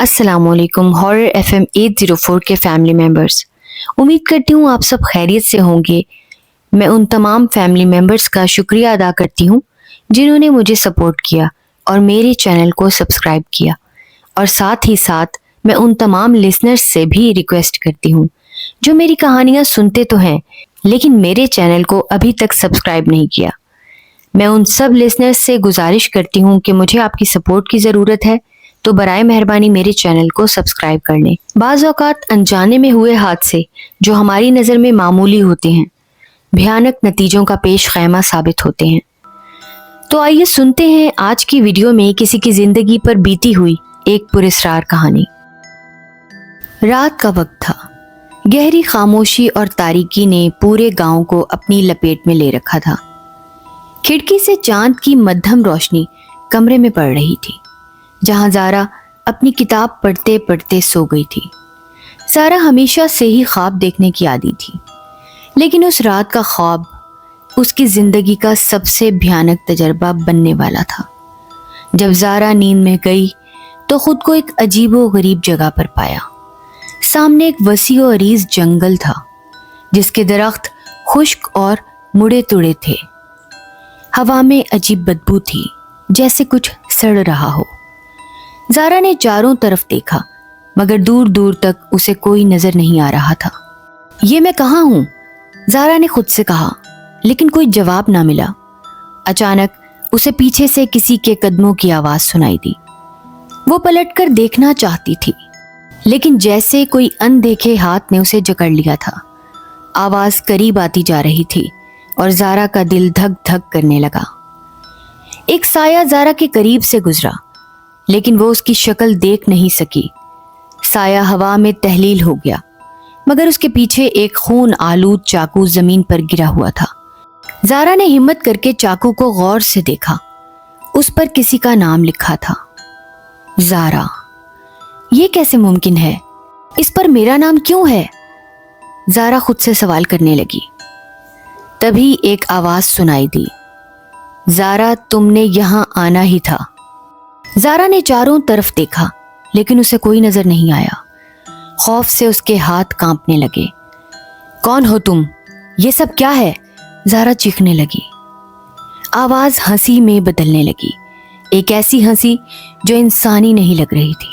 अस्सलाम वालेकुम horror FM 804 के फैमिली मेंबर्स, उम्मीद करती हूँ आप सब खैरियत से होंगे। मैं उन तमाम फैमिली मेंबर्स का शुक्रिया अदा करती हूँ जिन्होंने मुझे सपोर्ट किया और मेरे चैनल को सब्सक्राइब किया, और साथ ही साथ मैं उन तमाम लिसनर्स से भी रिक्वेस्ट करती हूँ जो मेरी कहानियाँ सुनते तो हैं लेकिन मेरे चैनल को अभी तक सब्सक्राइब नहीं किया। मैं उन सब लिसनर्स से गुजारिश करती हूँ कि मुझे आपकी सपोर्ट की ज़रूरत है, तो बराए मेहरबानी मेरे चैनल को सब्सक्राइब कर लें। बाज़ औक़ात अनजाने में हुए हादसे जो हमारी नज़र में मामूली होते हैं, भयानक नतीजों का पेश खैमा साबित होते हैं। तो आइए सुनते हैं आज की वीडियो में किसी की ज़िंदगी पर बीती हुई एक पुरस्रार कहानी। रात का वक्त था। गहरी खामोशी और तारीकी ने पूरे गांव को अपनी लपेट में ले रखा था। खिड़की से चांद की मध्यम रोशनी कमरे में पड़ रही थी जहां ज़ारा अपनी किताब पढ़ते पढ़ते सो गई थी। ज़ारा हमेशा से ही ख्वाब देखने की आदी थी, लेकिन उस रात का ख्वाब उसकी ज़िंदगी का सबसे भयानक तजर्बा बनने वाला था। जब ज़ारा नींद में गई तो ख़ुद को एक अजीबो गरीब जगह पर पाया। सामने एक वसी और अरीज जंगल था जिसके दरख्त खुश्क और मुड़े तुड़े थे। हवा में अजीब बदबू थी, जैसे कुछ सड़ रहा हो। ज़ारा ने चारों तरफ देखा मगर दूर दूर तक उसे कोई नजर नहीं आ रहा था। ये मैं कहाँ हूँ? ज़ारा ने खुद से कहा, लेकिन कोई जवाब ना मिला। अचानक उसे पीछे से किसी के कदमों की आवाज सुनाई दी। वो पलटकर देखना चाहती थी, लेकिन जैसे कोई अनदेखे हाथ ने उसे जकड़ लिया था। आवाज करीब आती जा रही थी और ज़ारा का दिल धक धक करने लगा। एक साया ज़ारा के करीब से गुजरा, लेकिन वो उसकी शक्ल देख नहीं सकी। साया हवा में तहलील हो गया, मगर उसके पीछे एक खून आलूद चाकू जमीन पर गिरा हुआ था। ज़ारा ने हिम्मत करके चाकू को गौर से देखा। उस पर किसी का नाम लिखा था, ज़ारा। ये कैसे मुमकिन है? इस पर मेरा नाम क्यों है? ज़ारा खुद से सवाल करने लगी। तभी एक आवाज सुनाई दी, ज़ारा तुमने यहां आना ही था। ज़ारा ने चारों तरफ देखा, लेकिन उसे कोई नजर नहीं आया। खौफ से उसके हाथ कांपने लगे। कौन हो तुम? ये सब क्या है? ज़ारा चीखने लगी। आवाज हंसी में बदलने लगी, एक ऐसी हंसी जो इंसानी नहीं लग रही थी।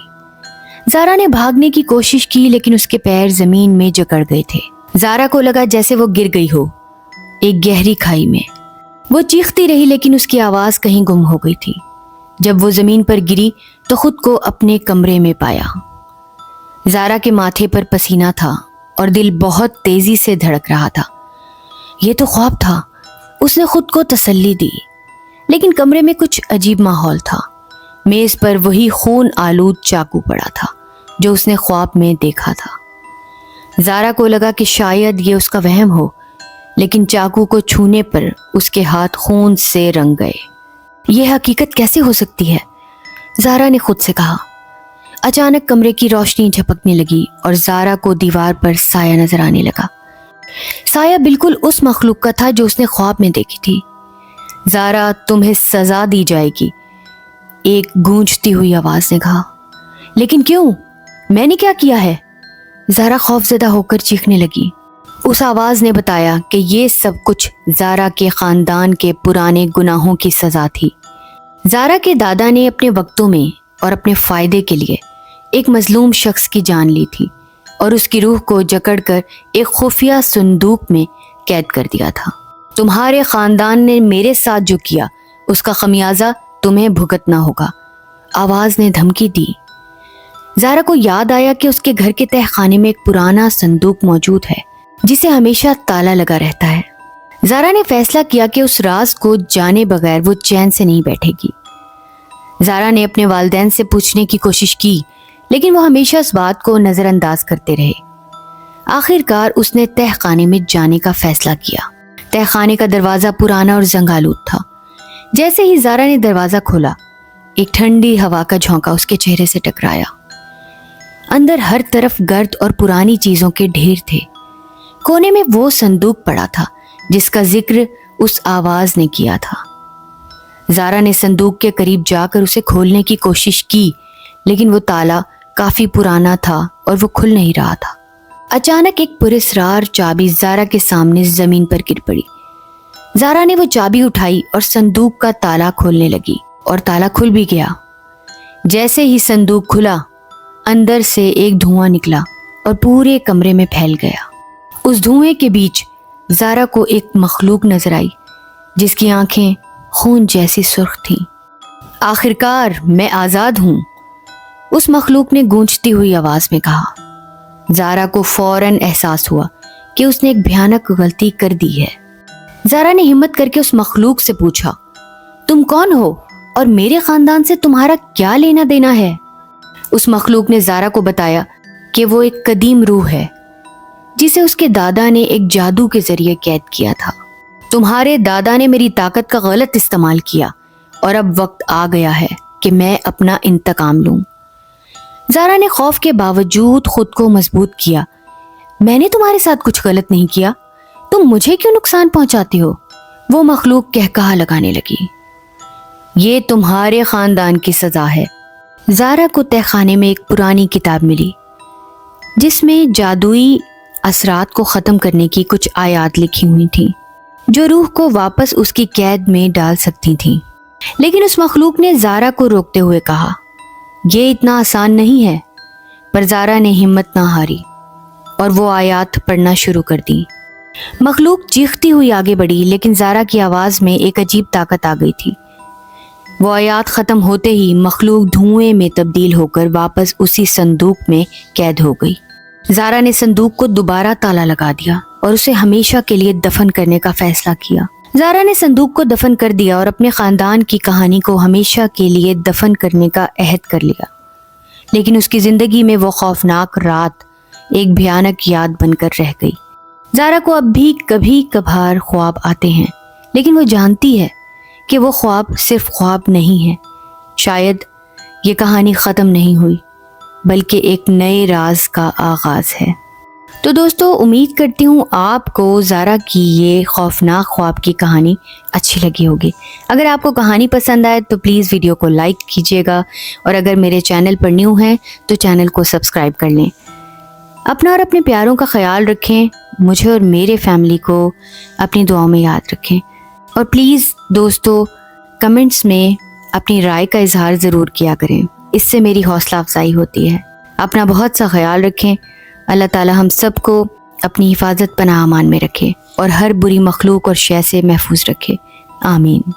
ज़ारा ने भागने की कोशिश की, लेकिन उसके पैर जमीन में जकड़ गए थे। ज़ारा को लगा जैसे वो गिर गई हो एक गहरी खाई में। वो चीखती रही, लेकिन उसकी आवाज कहीं गुम हो गई थी। जब वो जमीन पर गिरी तो खुद को अपने कमरे में पाया। ज़ारा के माथे पर पसीना था और दिल बहुत तेजी से धड़क रहा था। ये तो ख्वाब था, उसने खुद को तसल्ली दी। लेकिन कमरे में कुछ अजीब माहौल था। मेज पर वही खून आलूद चाकू पड़ा था जो उसने ख्वाब में देखा था। ज़ारा को लगा कि शायद ये उसका वहम हो, लेकिन चाकू को छूने पर उसके हाथ खून से रंग गए। यह हकीकत कैसे हो सकती है? ज़ारा ने खुद से कहा। अचानक कमरे की रोशनी झपकने लगी और ज़ारा को दीवार पर साया नजर आने लगा। साया बिल्कुल उस मखलूक का था जो उसने ख्वाब में देखी थी। ज़ारा तुम्हें सजा दी जाएगी, एक गूंजती हुई आवाज ने कहा। लेकिन क्यों? मैंने क्या किया है? ज़ारा खौफजदा होकर चीखने लगी। उस आवाज ने बताया कि ये सब कुछ ज़ारा के खानदान के पुराने गुनाहों की सजा थी। ज़ारा के दादा ने अपने वक्तों में और अपने फायदे के लिए एक मजलूम शख्स की जान ली थी और उसकी रूह को जकड़कर एक खुफिया संदूक में कैद कर दिया था। तुम्हारे खानदान ने मेरे साथ जो किया उसका खमियाजा तुम्हें भुगतना होगा, आवाज ने धमकी दी। ज़ारा को याद आया कि उसके घर के तहखाने में एक पुराना संदूक मौजूद है जिसे हमेशा ताला लगा रहता है। ज़ारा ने फैसला किया कि उस राज को जाने बगैर वो चैन से नहीं बैठेगी। ज़ारा ने अपने वालिदैन से पूछने की कोशिश की, लेकिन वो हमेशा इस बात को नज़रअंदाज करते रहे। आखिरकार उसने तहखाने में जाने का फैसला किया। तहखाने का दरवाज़ा पुराना और जंगालूद था। जैसे ही ज़ारा ने दरवाज़ा खोला, एक ठंडी हवा का झोंका उसके चेहरे से टकराया। अंदर हर तरफ गर्द और पुरानी चीज़ों के ढेर थे। कोने में वो संदूक पड़ा था जिसका जिक्र उस आवाज ने किया था। ज़ारा ने संदूक के करीब जाकर उसे खोलने की कोशिश की, लेकिन वो ताला काफी पुराना था और वो खुल नहीं रहा था। अचानक एक पुरस्कार चाबी ज़ारा के सामने जमीन पर गिर पड़ी। ज़ारा ने वो चाबी उठाई और संदूक का ताला खोलने लगी और ताला खुल भी गया। जैसे ही संदूक खुला, अंदर से एक धुआं निकला और पूरे कमरे में फैल गया। उस धुएं के बीच ज़ारा को एक मखलूक नजर आई जिसकी आंखें खून जैसी सुर्ख थीं। आखिरकार मैं आज़ाद हूँ, उस मखलूक ने गूंजती हुई आवाज में कहा। ज़ारा को फौरन एहसास हुआ कि उसने एक भयानक गलती कर दी है। ज़ारा ने हिम्मत करके उस मखलूक से पूछा, तुम कौन हो और मेरे खानदान से तुम्हारा क्या लेना देना है? उस मखलूक ने ज़ारा को बताया कि वो एक कदीम रूह है जिसे उसके दादा ने एक जादू के जरिए कैद किया था। तुम्हारे दादा ने मेरी ताकत का गलत इस्तेमाल किया और अब वक्त आ गया है कि मैं अपना इंतकाम लूं। ज़ारा ने खौफ के बावजूद खुद को मजबूत किया। मैंने तुम्हारे साथ कुछ गलत नहीं किया, तुम मुझे क्यों नुकसान पहुंचाती हो? वो मखलूक कहकहा लगाने लगी। ये तुम्हारे खानदान की सजा है। ज़ारा को तहखाने में एक पुरानी किताब मिली जिसमें जादुई असरात को ख़त्म करने की कुछ आयात लिखी हुई थीं जो रूह को वापस उसकी कैद में डाल सकती थीं। लेकिन उस मखलूक ने ज़ारा को रोकते हुए कहा, ये इतना आसान नहीं है। पर ज़ारा ने हिम्मत ना हारी और वो आयात पढ़ना शुरू कर दी। मखलूक चीखती हुई आगे बढ़ी, लेकिन ज़ारा की आवाज़ में एक अजीब ताकत आ गई थी। वो आयात ख़त्म होते ही मखलूक धुएं में तब्दील होकर वापस उसी संदूक में कैद हो गई। ज़ारा ने संदूक को दोबारा ताला लगा दिया और उसे हमेशा के लिए दफन करने का फैसला किया। ज़ारा ने संदूक को दफन कर दिया और अपने ख़ानदान की कहानी को हमेशा के लिए दफन करने का अहद कर लिया। लेकिन उसकी ज़िंदगी में वो खौफनाक रात एक भयानक याद बनकर रह गई। ज़ारा को अब भी कभी कभार ख्वाब आते हैं, लेकिन वो जानती है कि वो ख्वाब सिर्फ ख्वाब नहीं है। शायद ये कहानी ख़त्म नहीं हुई, बल्कि एक नए राज का आगाज़ है। तो दोस्तों, उम्मीद करती हूँ आपको ज़ारा की ये खौफनाक ख्वाब की कहानी अच्छी लगी होगी। अगर आपको कहानी पसंद आए तो प्लीज़ वीडियो को लाइक कीजिएगा और अगर मेरे चैनल पर न्यू हैं तो चैनल को सब्सक्राइब कर लें। अपना और अपने प्यारों का ख्याल रखें। मुझे और मेरे फैमिली को अपनी दुआओं में याद रखें। और प्लीज़ दोस्तों, कमेंट्स में अपनी राय का इजहार ज़रूर किया करें, इससे मेरी हौसला अफजाई होती है। अपना बहुत सा ख्याल रखें। अल्लाह ताला हम सबको अपनी हिफाजत पनाह अमान में रखे और हर बुरी मखलूक और शय से महफूज रखे। आमीन।